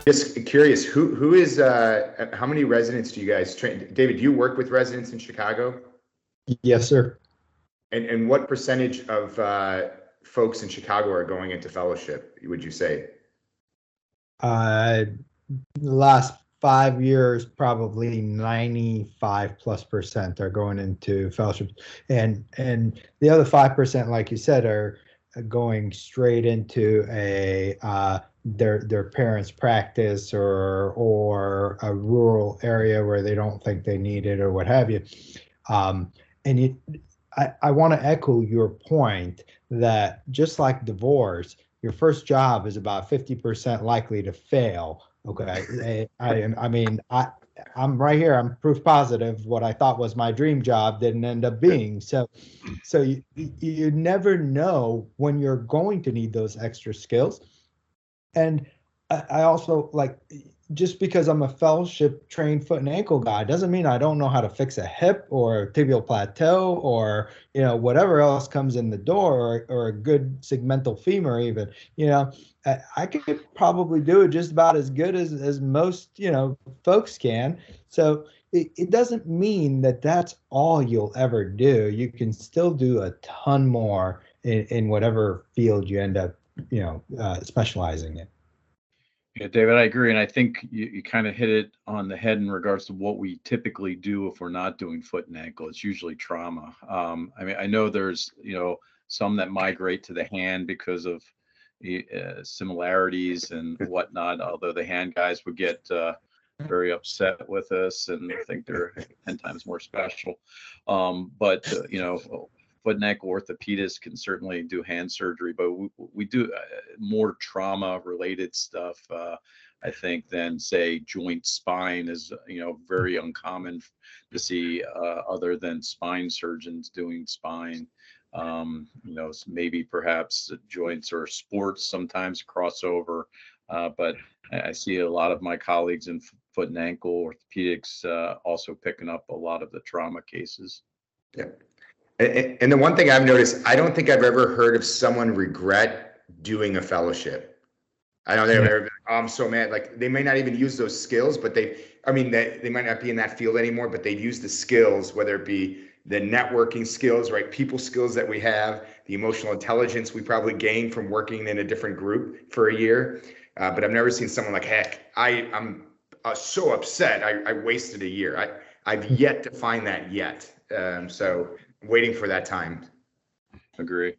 Just curious, who is how many residents do you guys train? David, do you work with residents in Chicago? Yes, sir. And what percentage of folks in Chicago are going into fellowship, would you say? The last 5 years, probably 95+% are going into fellowship, and the other 5%, like you said, are going straight into a their parents' practice or a rural area where they don't think they need it or what have you. And I want to echo your point that just like divorce, your first job is about 50% likely to fail. Okay. I'm right here. I'm proof positive what I thought was my dream job didn't end up being. So you never know when you're going to need those extra skills. And I also like, just because I'm a fellowship trained foot and ankle guy doesn't mean I don't know how to fix a hip or a tibial plateau or, whatever else comes in the door, or a good segmental femur even. I could probably do it just about as good as most, folks can. So it doesn't mean that that's all you'll ever do. You can still do a ton more in whatever field you end up, specializing in. Yeah, David, I agree. And I think you kind of hit it on the head in regards to what we typically do if we're not doing foot and ankle. It's usually trauma. I know there's, some that migrate to the hand because of similarities and whatnot, although the hand guys would get very upset with us and think they're 10 times more special. But foot and ankle orthopedists can certainly do hand surgery, but we do more trauma related stuff, I think, than say joint spine is, very uncommon to see other than spine surgeons doing spine. Maybe perhaps joints or sports sometimes crossover, but I see a lot of my colleagues in foot and ankle orthopedics also picking up a lot of the trauma cases. Yeah. And the one thing I've noticed, I don't think I've ever heard of someone regret doing a fellowship. I don't think I've ever been, oh, I'm so mad. Like, they may not even use those skills, but they might not be in that field anymore, but they've used the skills, whether it be the networking skills, right? People skills that we have, the emotional intelligence we probably gained from working in a different group for a year. But I've never seen someone like, heck, I'm so upset. I wasted a year. I've yet to find that yet. So waiting for that time. Agree.